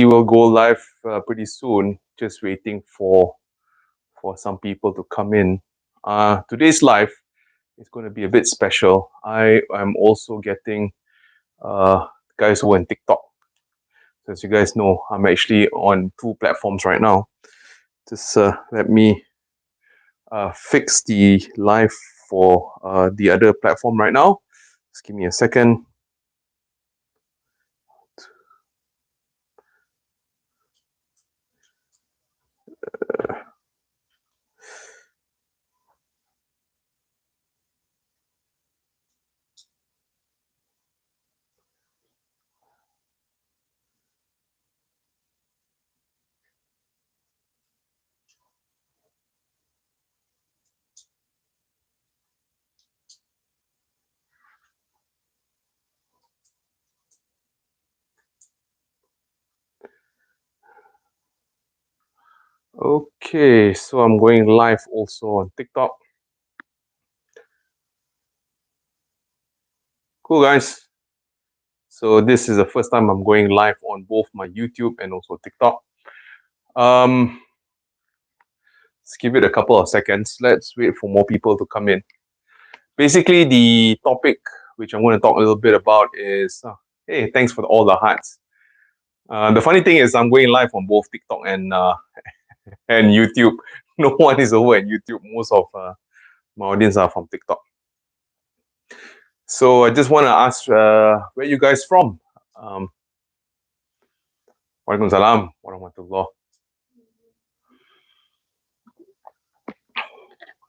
will go live pretty soon. Just waiting for some people to come in. Today's live is going to be a bit special. I am also getting guys who are on TikTok. So as you guys know, I'm actually on 2 platforms right now. Just let me fix the live for the other platform right now. Just give me a second. Okay, so I'm going live also on TikTok. Cool, guys. So this is the first time I'm going live on both my YouTube and also TikTok. Let's give it a couple of seconds. Let's wait for more people to come in. Basically, the topic which I'm going to talk a little bit about is, hey, thanks for all the hearts. The funny thing is I'm going live on both TikTok and YouTube. No one is over at YouTube. Most of my audience are from TikTok. So I just want to ask where you guys from? Waalaikumsalam warahmatullah.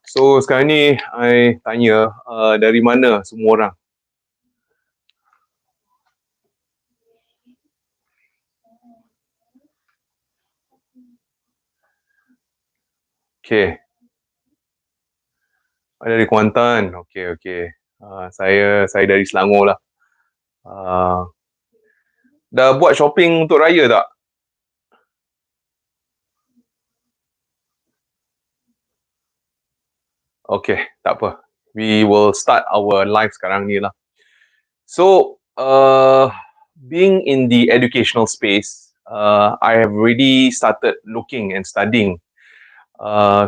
So sekarang ni I tanya dari mana semua orang? Okay. Dari Kuantan. Okay. Saya dari Selangor lah. Dah buat shopping untuk raya tak? Okay, tak apa. We will start our live sekarang ni lah. So, being in the educational space, I have already started looking and studying.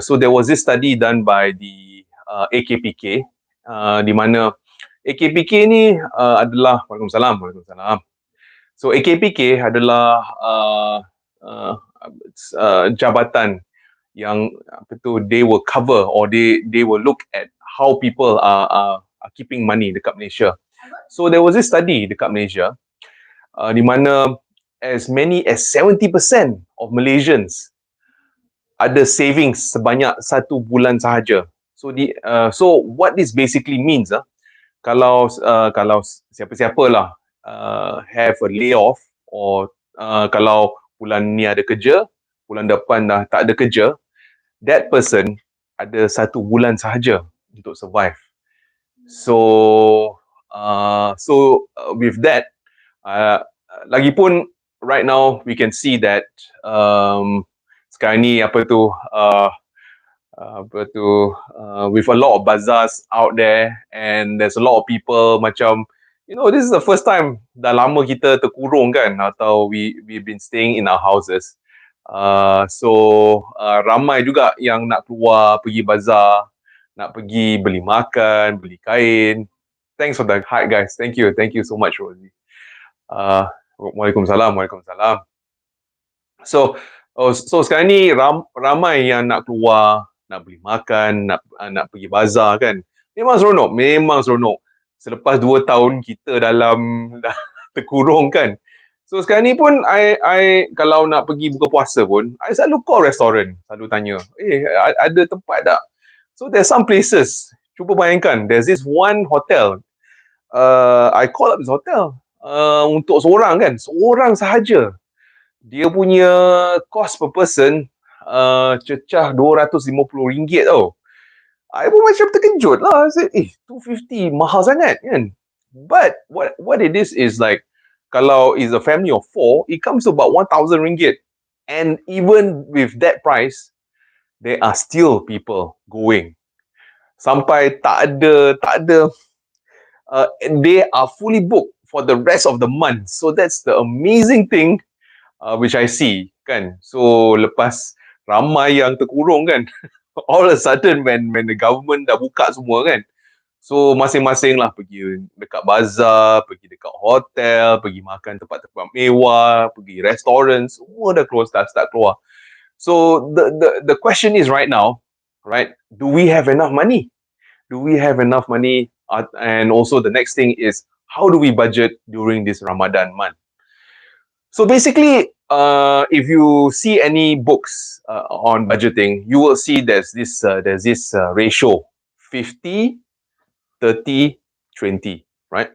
So there was this study done by the AKPK, di mana AKPK ni adalah Waalaikumsalam. So AKPK adalah jabatan yang they will cover or they will look at how people are keeping money dekat Malaysia. So there was this study dekat Malaysia di mana as many as 70% of Malaysians ada savings sebanyak 1 bulan sahaja. So so what this basically means, kalau siapa-siapa lah have a layoff or kalau bulan ni ada kerja, bulan depan dah tak ada kerja, that person ada 1 bulan sahaja untuk survive. So with that, lagipun right now we can see that sekarang ni with a lot of bazaars out there and there's a lot of people macam, you know, this is the first time dah lama kita terkurung kan, atau we've been staying in our houses. So ramai juga yang nak keluar pergi bazar, nak pergi beli makan, beli kain. Thanks for the hype, guys. Thank you so much, Rosie. Waalaikumsalam. So sekarang ni ramai yang nak keluar, nak beli makan, nak pergi bazar kan. Memang seronok. Selepas 2 tahun kita dalam terkurung kan. So sekarang ni pun I kalau nak pergi buka puasa pun, I selalu call restoran, selalu tanya, ada tempat tak? So there's some places. Cuba bayangkan, there's this one hotel. I call up this hotel untuk seorang sahaja. Dia punya cost per person cecah RM250 tau. I pun macam terkejut lah. I said, $250 mahal sangat kan. But what it is like, kalau is a family of 4, it comes to about RM1,000. And even with that price, there are still people going. Sampai tak ada they are fully booked for the rest of the month. So that's the amazing thing which I see kan. So lepas ramai yang terkurung kan, all of a sudden when the government dah buka semua kan, so masing-masing lah pergi dekat bazar, pergi dekat hotel, pergi makan tempat-tempat mewah, pergi restoran, semua dah keluar, start keluar. So the question is right now, right? Do we have enough money? Do we have enough money? And also the next thing is, how do we budget during this Ramadan month? So basically, if you see any books on budgeting, you will see there's this ratio 50, 30, 20, right?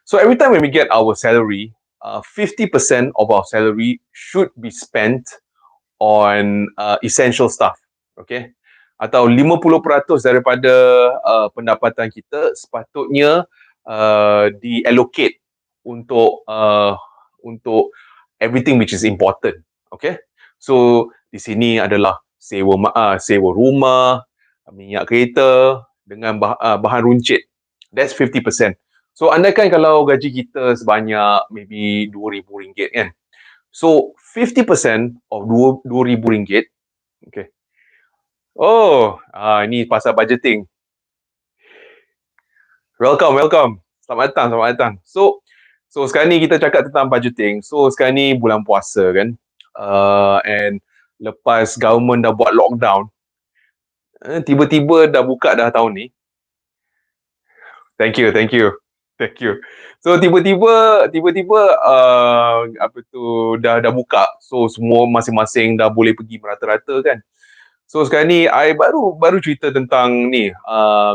So every time when we get our salary, 50% of our salary should be spent on essential stuff, okay? Atau 50% daripada pendapatan kita sepatutnya diallocate untuk everything which is important, okay? So di sini adalah sewa rumah, minyak kereta dengan bahan runcit. That's 50%. So andaikan kalau gaji kita sebanyak maybe RM2,000 kan. So 50% of RM2,000, okay. Oh, ini pasal budgeting. Welcome. Selamat datang. So sekarang ni kita cakap tentang budgeting. So sekarang ni bulan puasa kan. And lepas government dah buat lockdown, tiba-tiba dah buka dah tahun ni. Thank you. So tiba-tiba dah buka. So semua masing-masing dah boleh pergi merata-rata kan. So sekarang ni I baru cerita tentang ni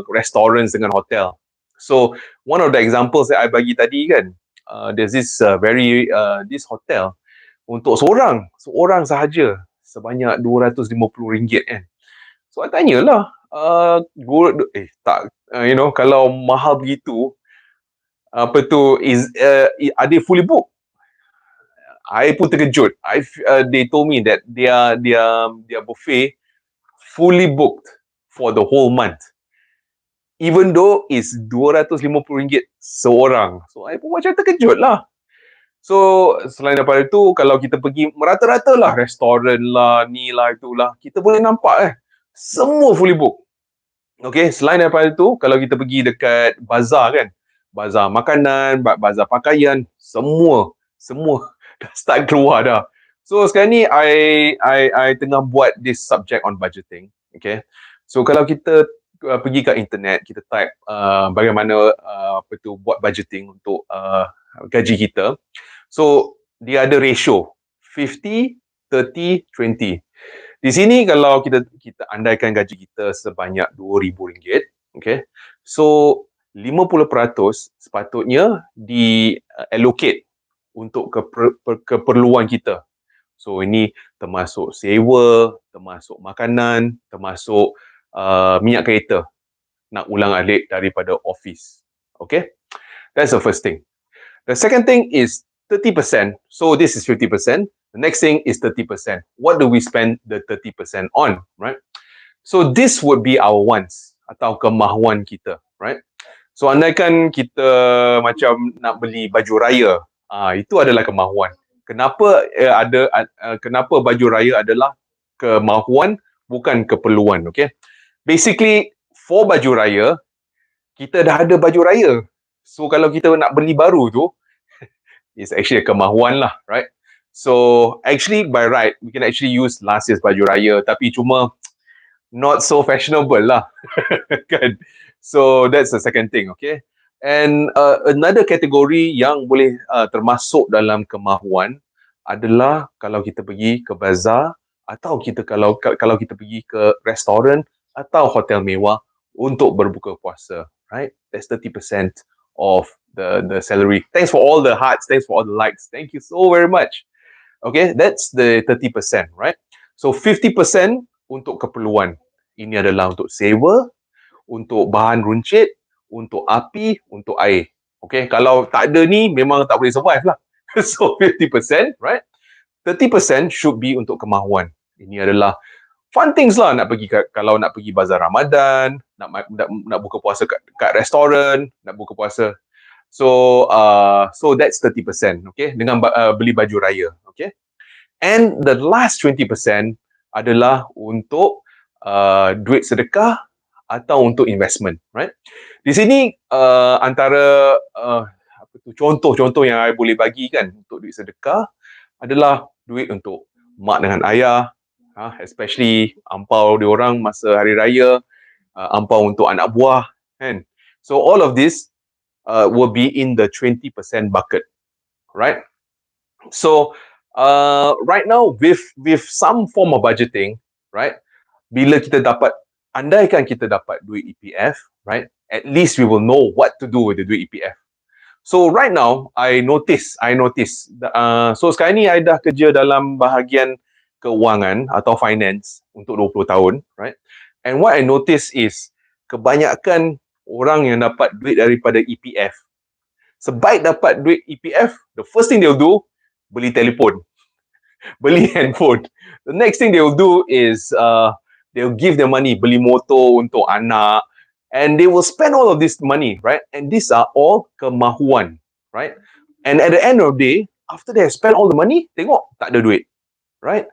restaurants dengan hotel. So one of the examples that I bagi tadi kan, there's this this hotel untuk seorang sahaja sebanyak RM250 kan. So I tanyalah, kalau mahal begitu, are they fully booked? I pun terkejut. They told me that their buffet fully booked for the whole month, even though it's RM250 seorang. So I pun macam terkejut lah. So selain daripada itu, kalau kita pergi merata-rata lah, restoran lah, ni lah, itulah, kita boleh nampak semua fully booked. Okay, selain daripada itu, kalau kita pergi dekat bazar kan, bazar makanan, bazar pakaian, semua dah start keluar dah. So sekarang ni I tengah buat this subject on budgeting. Okay, so kalau kita pergi ke internet, kita type bagaimana buat budgeting untuk gaji kita. So dia ada ratio 50, 30, 20. Di sini kalau kita andaikan gaji kita sebanyak RM2,000, okay, so 50% sepatutnya di-allocate untuk keperluan kita. So ini termasuk sewa, termasuk makanan, termasuk minyak kereta nak ulang-alik daripada office. Okay, that's the first thing. The second thing is 30%. So this is 50%. The next thing is 30%. What do we spend the 30% on, right? So this would be our wants atau kemahuan kita, right? So andaikan kita macam nak beli baju raya, itu adalah kemahuan. Kenapa kenapa baju raya adalah kemahuan bukan keperluan, okay? Basically for baju raya, kita dah ada baju raya. So kalau kita nak beli baru tu, it's actually a kemahuan lah, right? So actually by right, we can actually use last year's baju raya, tapi cuma not so fashionable lah. Kan? So that's the second thing, okay? And another category yang boleh termasuk dalam kemahuan adalah kalau kita pergi ke bazar atau kalau kita pergi ke restoran atau hotel mewah untuk berbuka puasa, right? That's 30% of the salary. Thanks for all the hearts, thanks for all the likes. Thank you so very much. Okay, that's the 30%, right? So 50% untuk keperluan. Ini adalah untuk sewa, untuk bahan runcit, untuk api, untuk air. Okay, kalau tak ada ni memang tak boleh survive lah. So 50%, right? 30% should be untuk kemahuan. Ini adalah fun things lah, kalau nak pergi bazar Ramadan, nak buka puasa kat restoran, nak buka puasa. So that's 30%, okay? Dengan beli baju raya, okay? And the last 20% adalah untuk duit sedekah atau untuk investment, right? Di sini antara contoh-contoh yang saya boleh bagi kan untuk duit sedekah adalah duit untuk mak dengan ayah, especially ampau diorang masa hari raya, ampau untuk anak buah, kan? So all of this will be in the 20% bucket, right? So right now with some form of budgeting, right? Bila kita dapat, andaikan kita dapat duit EPF, right? At least we will know what to do with the duit EPF. So right now, I notice. So sekarang ni I dah kerja dalam bahagian keuangan atau finance untuk 20 tahun, right? And what I notice is kebanyakan orang yang dapat duit daripada EPF, sebaik dapat duit EPF, the first thing they'll do, beli telefon, beli handphone. The next thing they'll do is they'll give their money, beli motor untuk anak, and they will spend all of this money, right? And these are all kemahuan, right? And at the end of the day, after they have spent all the money, tengok tak ada duit, right?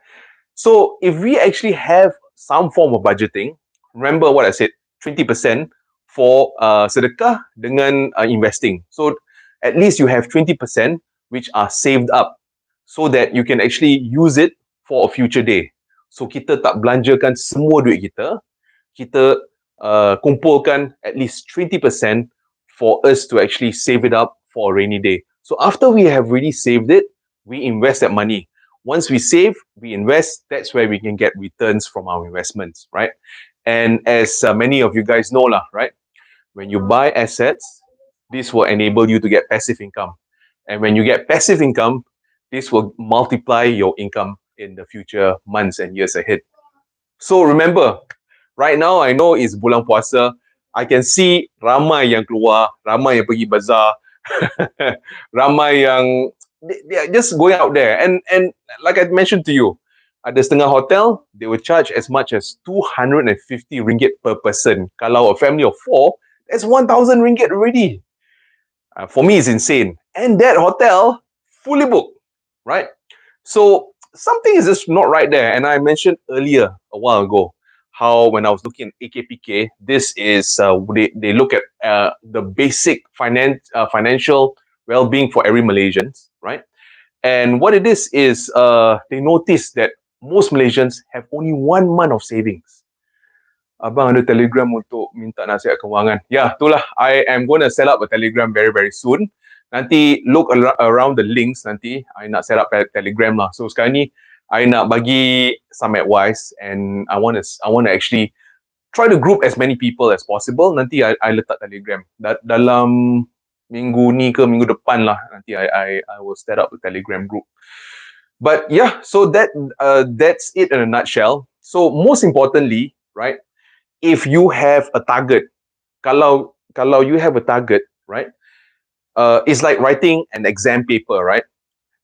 So if we actually have some form of budgeting, remember what I said, 20% for sedekah dengan investing. So at least you have 20% which are saved up so that you can actually use it for a future day. So kita tak belanjakan semua duit kita, kita kumpulkan at least 20% for us to actually save it up for a rainy day. So after we have really saved it, we invest that money. Once we save, we invest, that's where we can get returns from our investments, right? And as many of you guys know lah, right? When you buy assets, this will enable you to get passive income. And when you get passive income, this will multiply your income in the future months and years ahead. So remember, right now I know it's bulan puasa. I can see ramai yang keluar, ramai yang pergi bazar, ramai yang they are just going out there. And like I mentioned to you, ada setengah hotel, they will charge as much as 250 ringgit per person. Kalau a family of 4, that's 1,000 ringgit already. For me, it's insane. And that hotel, fully booked, right? So something is just not right there. And I mentioned earlier, a while ago, how when I was looking at AKPK, this is, they look at the basic financial well-being for every Malaysian, right? And what it is they notice that most Malaysians have only 1 month of savings. Abang ada Telegram untuk minta nasihat kewangan. Ya, itulah. I am going to set up a Telegram very, very soon. Nanti look around the links nanti. I nak set up a Telegram lah. So sekarang ni, I nak bagi some advice and I want to actually try to group as many people as possible. Nanti I letak Telegram. Dalam minggu ni ke minggu depan lah. Nanti I will set up a Telegram group. But yeah, so that's it in a nutshell. So most importantly, right? If you have a target, kalau you have a target, right? It's like writing an exam paper, right?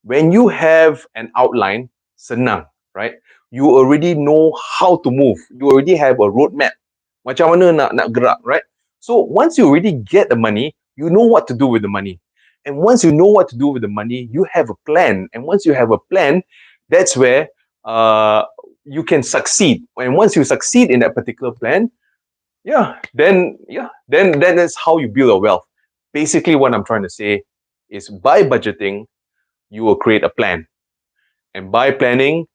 When you have an outline, senang, right? You already know how to move. You already have a roadmap. Macam mana nak gerak, right? So once you already get the money, you know what to do with the money. And once you know what to do with the money, you have a plan. And once you have a plan, that's where you can succeed. And once you succeed in that particular plan, then that's how you build your wealth. Basically, what I'm trying to say is by budgeting, you will create a plan. And by planning,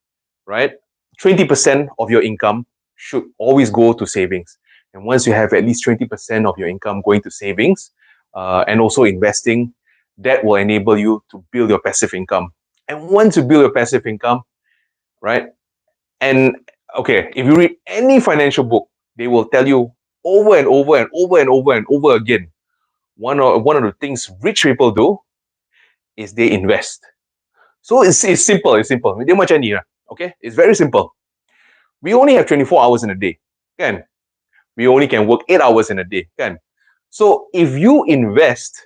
right, 20% of your income should always go to savings. And once you have at least 20% of your income going to savings and also investing, that will enable you to build your passive income. And once you build your passive income, right, and okay, if you read any financial book, they will tell you over and over and over and over and over again, one of the things rich people do is they invest. So it's simple. Dia macam ni lah. Okay, it's very simple. We only have 24 hours in a day, kan? We only can work 8 hours in a day, kan? So if you invest,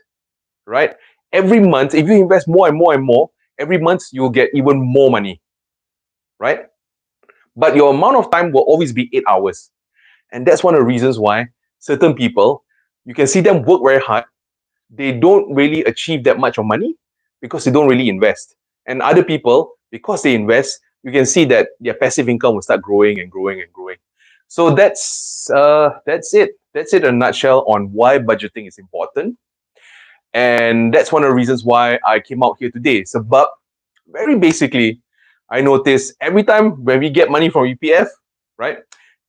right, every month, if you invest more and more and more, every month you'll get even more money, right? But your amount of time will always be 8 hours. And that's one of the reasons why certain people, you can see them work very hard. They don't really achieve that much of money because they don't really invest. And other people, because they invest, you can see that their passive income will start growing and growing and growing. So that's it. That's it in a nutshell on why budgeting is important. And that's one of the reasons why I came out here today. Sebab, very basically, I notice every time when we get money from EPF, right?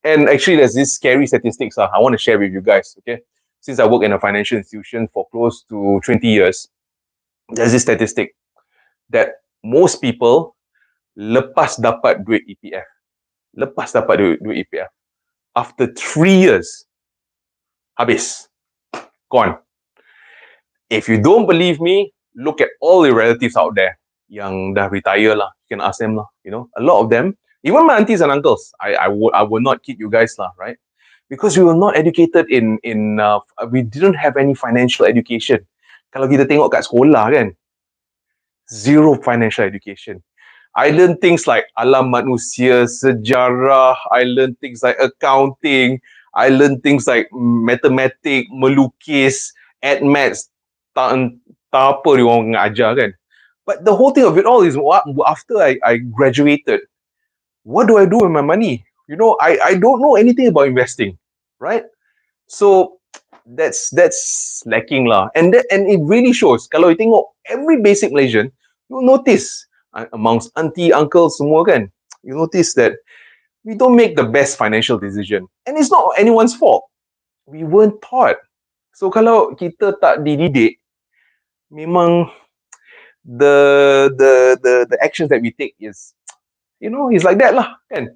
And actually, there's this scary statistics I want to share with you guys, okay? Since I work in a financial institution for close to 20 years, there's this statistic that most people lepas dapat duit EPF, after 3 years, habis, gone. If you don't believe me, look at all the relatives out there yang dah retire lah. You can ask them lah. You know, a lot of them, even my aunties and uncles, I will not kid you guys lah, right? Because we were not educated we didn't have any financial education. Kalau kita tengok kat sekolah kan, zero financial education. I learned things like alam manusia, sejarah, I learned things like accounting, I learned things like mathematics, melukis, maths, tak apa dia orang ajar kan. But the whole thing of it all is after I graduated, what do I do with my money? You know, I don't know anything about investing, right? So that's lacking lah. And it really shows. Kalau you tengok every basic Malaysian, you'll notice amongst auntie, uncle semua kan, you notice that we don't make the best financial decision. And it's not anyone's fault. We weren't taught. So kalau kita tak dididik, memang the actions that we take is, you know, it's like that lah, kan?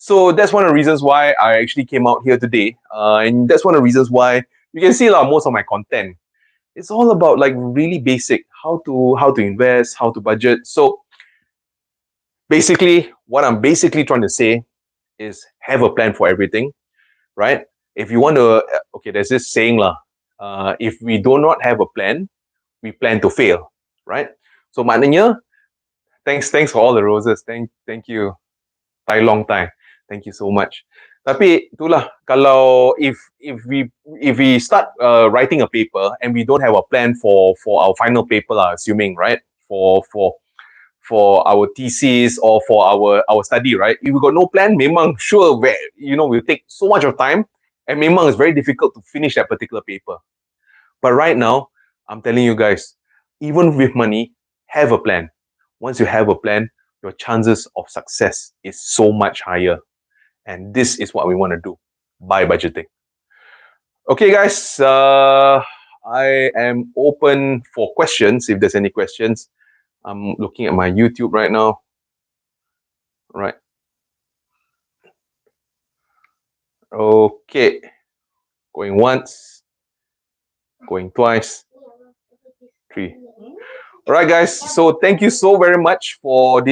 So that's one of the reasons why I actually came out here today. And that's one of the reasons why you can see lah, most of my content. It's all about like really basic, how to invest, how to budget. So basically, what I'm basically trying to say is have a plan for everything, right? If you want to, okay, there's this saying lah, if we do not have a plan, we plan to fail, right? So maknanya, thanks for all the roses. Thank you. Tai long time. Thank you so much. Tapi itulah, kalau if we start writing a paper and we don't have a plan for our final paper lah, assuming, right, for our thesis or for our study, right? If we got no plan, memang sure, you know, we'll take so much of time, and memang it's very difficult to finish that particular paper. But right now, I'm telling you guys, even with money, have a plan. Once you have a plan, your chances of success is so much higher. And this is what we want to do by budgeting. Okay, guys, I am open for questions if there's any questions. I'm looking at my YouTube right now. All right. Okay. Going once. Going twice. 3. All right, guys. So thank you so very much for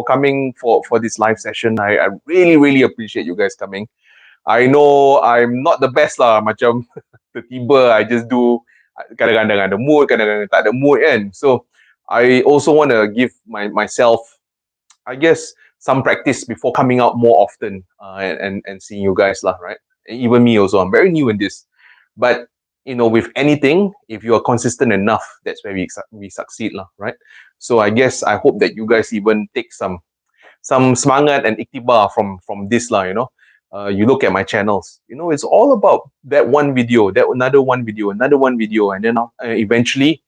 coming for this live session. I really appreciate you guys coming. I know I'm not the best lah. Macam tiba-tiba I just do, kadang-kadang ada mood, kadang-kadang tak ada mood kan. So I also want to give myself, I guess, some practice before coming out more often and seeing you guys lah, right? Even me also. I'm very new in this, but you know, with anything, if you are consistent enough, that's where we succeed lah, right? So I guess I hope that you guys even take some semangat and iktibar from this lah, you know. You look at my channels, you know, it's all about that one video, another one video, and then eventually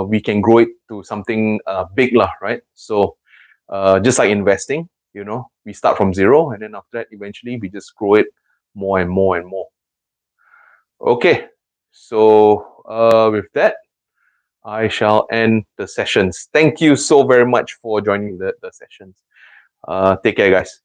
we can grow it to something big lah, right? So just like investing, you know, we start from zero, and then after that, eventually we just grow it more and more and more. Okay, so with that, I shall end the sessions. Thank you so very much for joining the sessions. Take care, guys.